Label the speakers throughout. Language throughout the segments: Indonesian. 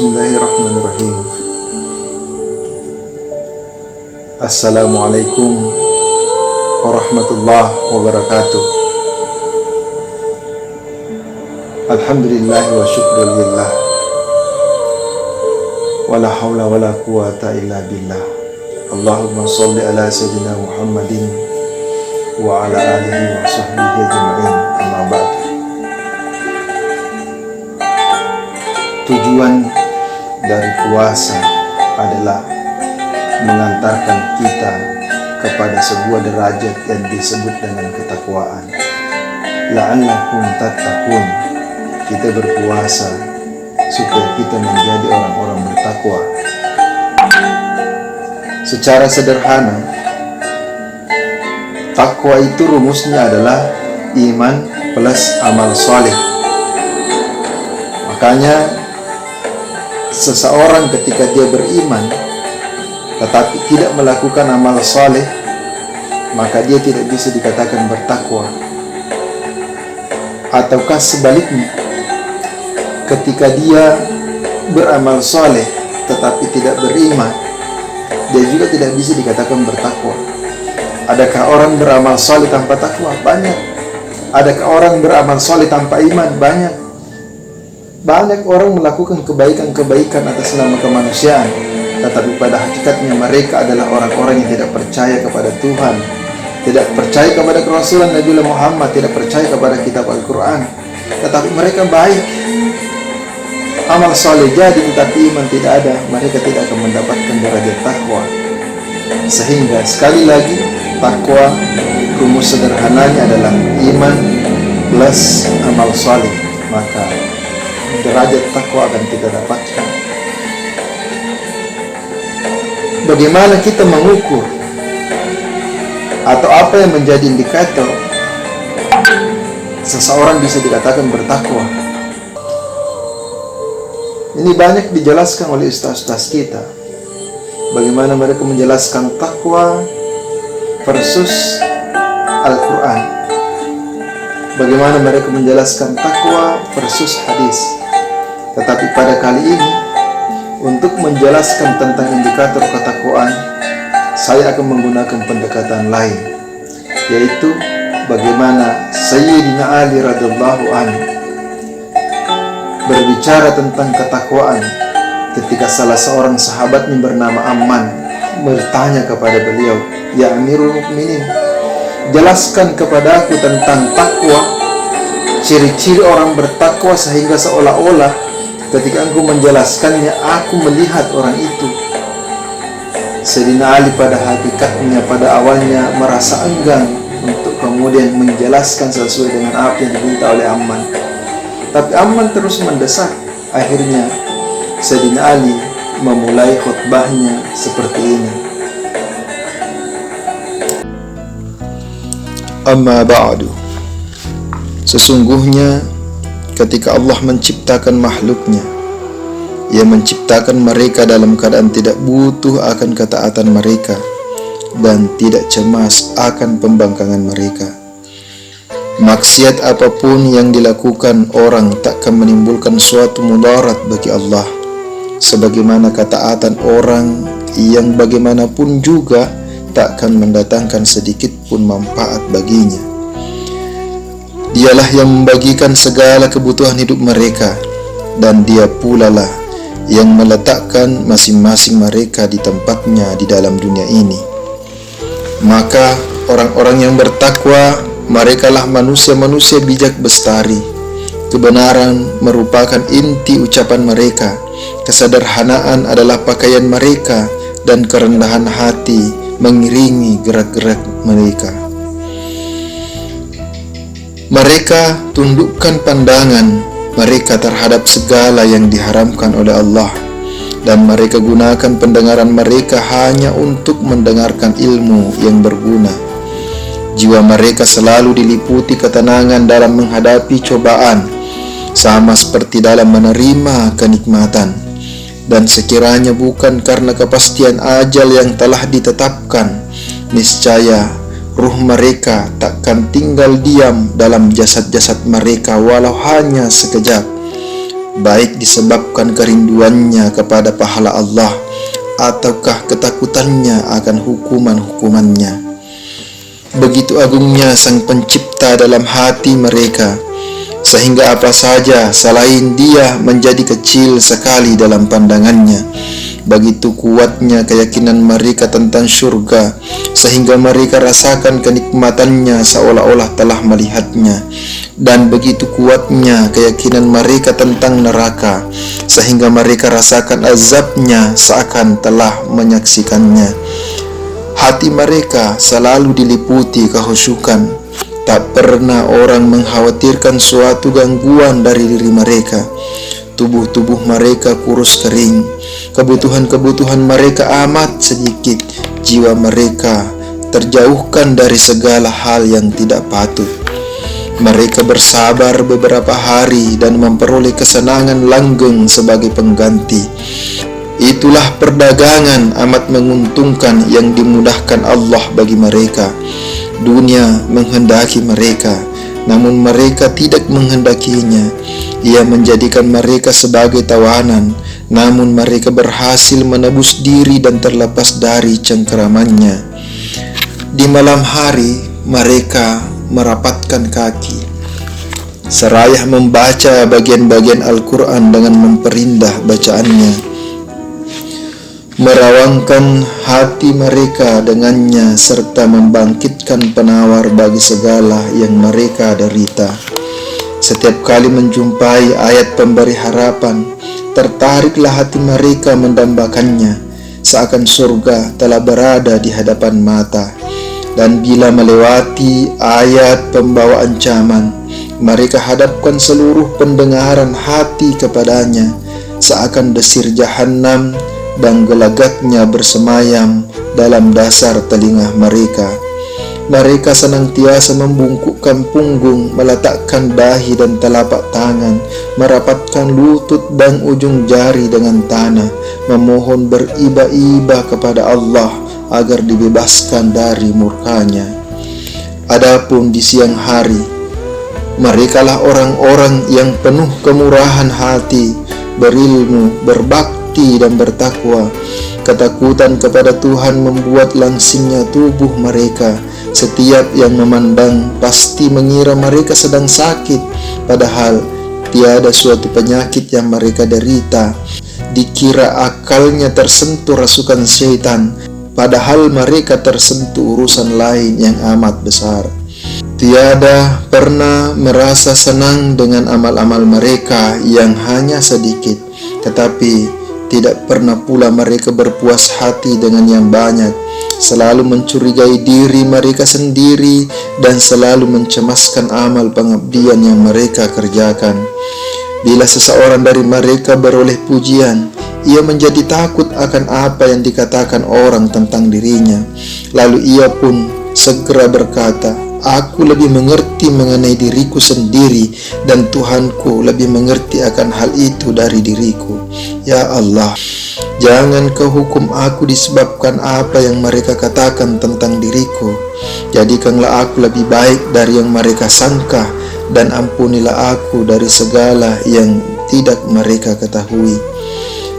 Speaker 1: Bismillahirrahmanirrahim. Assalamualaikum warahmatullahi wabarakatuh. Alhamdulillah wa syukrulillah. Wala hawla wala quwata illa billah. Allahumma salli ala sayyidina Muhammadin wa ala alihi wa sahbihi ajma'in. Amma ba'd. Tujuan dari puasa adalah mengantarkan kita kepada sebuah derajat yang disebut dengan ketakwaan. La'allakum tattaqun. Kita berpuasa supaya kita menjadi orang-orang bertakwa. Secara sederhana, takwa itu rumusnya adalah iman plus amal soleh. Makanya seseorang ketika dia beriman tetapi tidak melakukan amal soleh, maka dia tidak bisa dikatakan bertakwa. Ataukah sebaliknya, ketika dia beramal soleh tetapi tidak beriman, dia juga tidak bisa dikatakan bertakwa. Adakah orang beramal soleh tanpa takwa? Banyak. Adakah orang beramal soleh tanpa iman? Banyak. Banyak orang melakukan kebaikan-kebaikan atas nama kemanusiaan, tetapi pada hakikatnya mereka adalah orang-orang yang tidak percaya kepada Tuhan, tidak percaya kepada kerasulan Nabi Muhammad, tidak percaya kepada kitab Al-Quran. Tetapi mereka baik, amal soleh jadi, tetapi iman tidak ada. Mereka tidak akan mendapatkan derajat takwa. Sehingga sekali lagi, takwa rumus sederhananya adalah iman plus amal soleh, maka derajat takwa akan kita dapatkan. Bagaimana kita mengukur atau apa yang menjadi indikator seseorang bisa dikatakan bertakwa? Ini banyak dijelaskan oleh ustaz-ustaz kita. Bagaimana mereka menjelaskan takwa versus Al-Quran. Bagaimana mereka menjelaskan takwa versus hadis. Tetapi pada kali ini, untuk menjelaskan tentang indikator ketakwaan, saya akan menggunakan pendekatan lain, yaitu bagaimana Sayyidina Ali radhiyallahu anhu berbicara tentang ketakwaan ketika salah seorang sahabatnya bernama Amman bertanya kepada beliau, "Ya Amirul Mukminin, jelaskan kepada aku tentang takwa, ciri-ciri orang bertakwa sehingga seolah-olah ketika engkau menjelaskannya, aku melihat orang itu." Sayyidina Ali pada hakikatnya pada awalnya merasa enggan untuk kemudian menjelaskan sesuai dengan apa yang diminta oleh Amman. Tapi Amman terus mendesak. Akhirnya Sayyidina Ali memulai khutbahnya seperti ini. Amma ba'du. Sesungguhnya ketika Allah menciptakan makhluknya, Ia menciptakan mereka dalam keadaan tidak butuh akan ketaatan mereka dan tidak cemas akan pembangkangan mereka. Maksiat apapun yang dilakukan orang takkan menimbulkan suatu mudarat bagi Allah, sebagaimana ketaatan orang yang bagaimanapun juga takkan mendatangkan sedikit pun manfaat baginya. Dialah yang membagikan segala kebutuhan hidup mereka, dan Dia pula lah yang meletakkan masing-masing mereka di tempatnya di dalam dunia ini. Maka orang-orang yang bertakwa, merekalah manusia-manusia bijak bestari. Kebenaran merupakan inti ucapan mereka, kesederhanaan adalah pakaian mereka, dan kerendahan hati mengiringi gerak-gerak mereka. Mereka tundukkan pandangan mereka terhadap segala yang diharamkan oleh Allah, dan mereka gunakan pendengaran mereka hanya untuk mendengarkan ilmu yang berguna. Jiwa mereka selalu diliputi ketenangan dalam menghadapi cobaan, sama seperti dalam menerima kenikmatan. Dan sekiranya bukan karena kepastian ajal yang telah ditetapkan, niscaya ruh mereka takkan tinggal diam dalam jasad-jasad mereka walau hanya sekejap. baik disebabkan kerinduannya kepada pahala Allah ataukah ketakutannya akan hukuman-hukumannya. Begitu agungnya Sang Pencipta dalam hati mereka, sehingga apa saja selain Dia menjadi kecil sekali dalam pandangannya. Begitu kuatnya keyakinan mereka tentang surga, sehingga mereka rasakan kenikmatannya seolah-olah telah melihatnya. Dan begitu kuatnya keyakinan mereka tentang neraka, sehingga mereka rasakan azabnya seakan telah menyaksikannya. Hati mereka selalu diliputi kehusyukan. Tak pernah orang mengkhawatirkan suatu gangguan dari diri mereka. Tubuh-tubuh mereka kurus kering. Kebutuhan-kebutuhan mereka amat sedikit. Jiwa mereka terjauhkan dari segala hal yang tidak patut. Mereka bersabar beberapa hari dan memperoleh kesenangan langgeng sebagai pengganti. Itulah perdagangan amat menguntungkan yang dimudahkan Allah bagi mereka. Dunia menghendaki mereka, namun mereka tidak menghendakinya. Ia menjadikan mereka sebagai tawanan, namun mereka berhasil menebus diri dan terlepas dari cengkeramannya. Di malam hari, mereka merapatkan kaki, seraya membaca bagian-bagian Al-Quran dengan memperindah bacaannya. Merawangkan hati mereka dengannya serta membangkitkan penawar bagi segala yang mereka derita. Setiap kali menjumpai ayat pemberi harapan, tertariklah hati mereka mendambakannya, seakan surga telah berada di hadapan mata. Dan bila melewati ayat pembawa ancaman, mereka hadapkan seluruh pendengaran hati kepadanya, seakan desir jahanam dan gelagatnya bersemayam dalam dasar telinga mereka. Mereka senantiasa membungkukkan punggung, meletakkan dahi dan telapak tangan, merapatkan lutut dan ujung jari dengan tanah, memohon beriba-iba kepada Allah agar dibebaskan dari murkanya. Adapun di siang hari, merekalah orang-orang yang penuh kemurahan hati, berilmu, berbakti dan bertakwa. Ketakutan kepada Tuhan membuat langsingnya tubuh mereka. Setiap yang memandang pasti mengira mereka sedang sakit, padahal tiada suatu penyakit yang mereka derita. Dikira akalnya tersentuh rasukan syaitan, padahal mereka tersentuh urusan lain yang amat besar. Tiada pernah merasa senang dengan amal-amal mereka yang hanya sedikit, tetapi tidak pernah pula mereka berpuas hati dengan yang banyak. Selalu mencurigai diri mereka sendiri dan selalu mencemaskan amal pengabdian yang mereka kerjakan. Bila seseorang dari mereka beroleh pujian, ia menjadi takut akan apa yang dikatakan orang tentang dirinya. Lalu ia pun segera berkata, "Aku lebih mengerti mengenai diriku sendiri dan Tuhanku lebih mengerti akan hal itu dari diriku. Ya Allah, jangan Kau hukum aku disebabkan apa yang mereka katakan tentang diriku. Jadikanlah aku lebih baik dari yang mereka sangka dan ampunilah aku dari segala yang tidak mereka ketahui."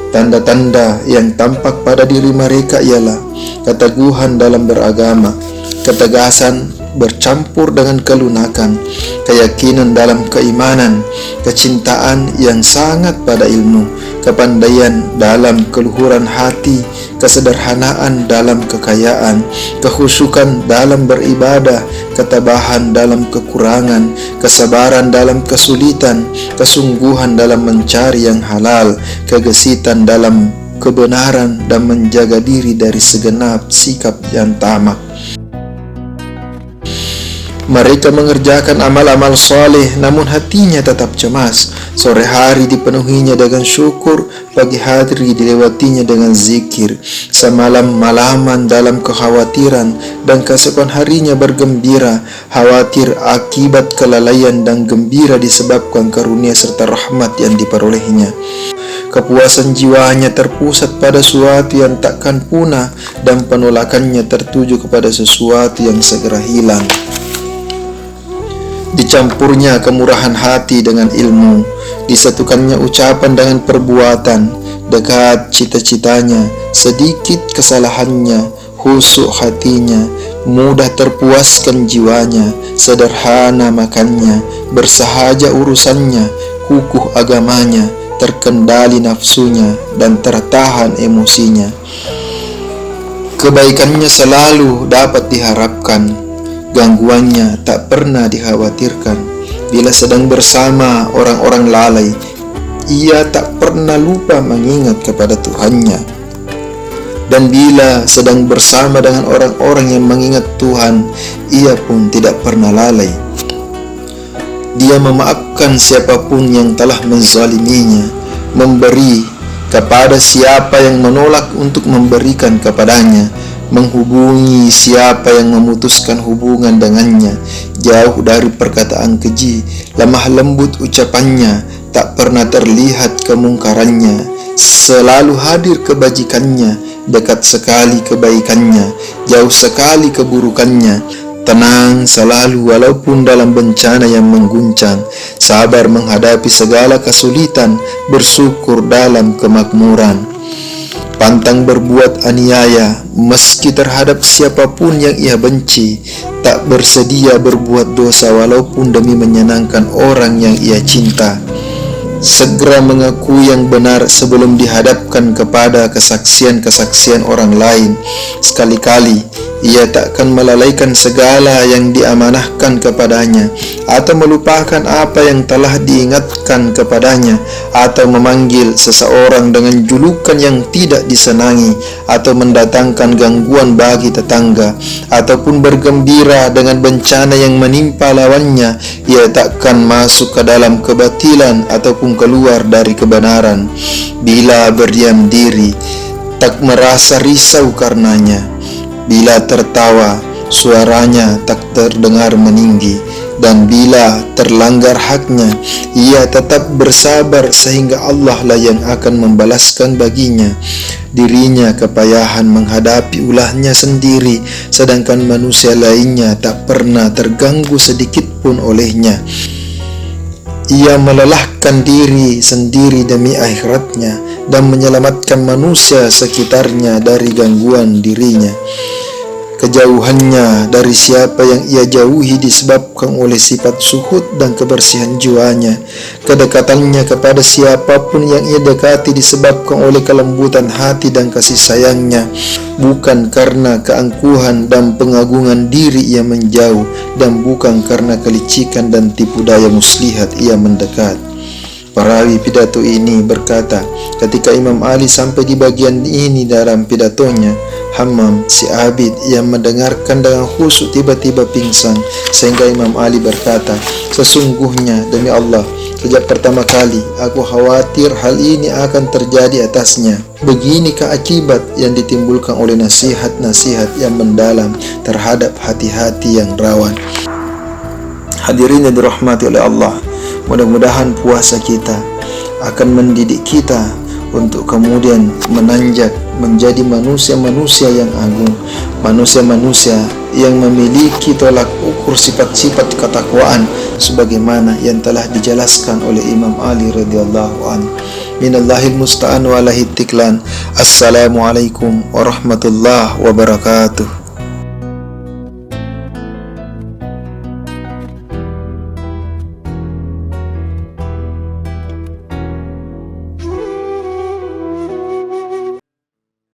Speaker 1: Tanda-tanda yang tampak pada diri mereka ialah keteguhan dalam beragama, ketegasan bercampur dengan kelunakan, keyakinan dalam keimanan, kecintaan yang sangat pada ilmu, kepandaian dalam keluhuran hati, kesederhanaan dalam kekayaan, kehusukan dalam beribadah, ketabahan dalam kekurangan, kesabaran dalam kesulitan, kesungguhan dalam mencari yang halal, kegesitan dalam kebenaran, dan menjaga diri dari segenap sikap yang tamak. Mereka mengerjakan amal-amal soleh, namun hatinya tetap cemas. Sore hari dipenuhinya dengan syukur, pagi hari dilewatinya dengan zikir, semalam-malaman dalam kekhawatiran, dan keesokan harinya bergembira, khawatir akibat kelalaian dan gembira disebabkan karunia serta rahmat yang diperolehnya. Kepuasan jiwanya terpusat pada sesuatu yang takkan punah, dan penolakannya tertuju kepada sesuatu yang segera hilang. dicampurnya kemurahan hati dengan ilmu, disatukannya ucapan dengan perbuatan, dekat cita-citanya, sedikit kesalahannya, khusyuk hatinya, mudah terpuaskan jiwanya, sederhana makannya, bersahaja urusannya, kukuh agamanya, terkendali nafsunya, dan tertahan emosinya. Kebaikannya selalu dapat diharapkan, gangguannya tak pernah dikhawatirkan. Bila sedang bersama orang-orang lalai, ia tak pernah lupa mengingat kepada Tuhannya. Dan bila sedang bersama dengan orang-orang yang mengingat Tuhan, ia pun tidak pernah lalai. Dia memaafkan siapapun yang telah menzaliminya, memberi kepada siapa yang menolak untuk memberikan kepadanya, menghubungi siapa yang memutuskan hubungan dengannya, jauh dari perkataan keji, lemah lembut ucapannya, tak pernah terlihat kemungkarannya, selalu hadir kebajikannya, dekat sekali kebaikannya, jauh sekali keburukannya, tenang selalu walaupun dalam bencana yang mengguncang, sabar menghadapi segala kesulitan, bersyukur dalam kemakmuran, pantang berbuat aniaya meski terhadap siapapun yang ia benci, tak bersedia berbuat dosa walaupun demi menyenangkan orang yang ia cinta, segera mengaku yang benar sebelum dihadapkan kepada kesaksian-kesaksian orang lain. Sekali-kali ia takkan melalaikan segala yang diamanahkan kepadanya, atau melupakan apa yang telah diingatkan kepadanya, atau memanggil seseorang dengan julukan yang tidak disenangi, atau mendatangkan gangguan bagi tetangga, ataupun bergembira dengan bencana yang menimpa lawannya. Ia takkan masuk ke dalam kebatilan ataupun keluar dari kebenaran. Bila berdiam diri, tak merasa risau karenanya. Bila tertawa, suaranya tak terdengar meninggi. Dan bila terlanggar haknya, ia tetap bersabar sehingga Allah lah yang akan membalaskan baginya. Dirinya kepayahan menghadapi ulahnya sendiri, sedangkan manusia lainnya tak pernah terganggu sedikit pun olehnya. Ia melelahkan diri sendiri demi akhiratnya dan menyelamatkan manusia sekitarnya dari gangguan dirinya. Kejauhannya dari siapa yang ia jauhi disebabkan oleh sifat suhud dan kebersihan jiwanya. Kedekatannya kepada siapapun yang ia dekati disebabkan oleh kelembutan hati dan kasih sayangnya, bukan karena keangkuhan dan pengagungan diri ia menjauh, dan bukan karena kelicikan dan tipu daya muslihat ia mendekat. Perawi pidato ini berkata, ketika Imam Ali sampai di bagian ini dalam pidatonya, Hammam si Abid yang mendengarkan dengan khusyuk tiba-tiba pingsan, sehingga Imam Ali berkata, sesungguhnya demi Allah, sejak pertama kali aku khawatir hal ini akan terjadi atasnya. Beginikah akibat yang ditimbulkan oleh nasihat-nasihat yang mendalam terhadap hati-hati yang rawan. Hadirin yang dirahmati oleh Allah, mudah-mudahan puasa kita akan mendidik kita untuk kemudian menanjak menjadi manusia-manusia yang agung, manusia-manusia yang memiliki tolak ukur sifat-sifat ketakwaan sebagaimana yang telah dijelaskan oleh Imam Ali radhiyallahu anhu. Minallahil musta'an wa alaihi tiklan. Assalamualaikum warahmatullahi wabarakatuh.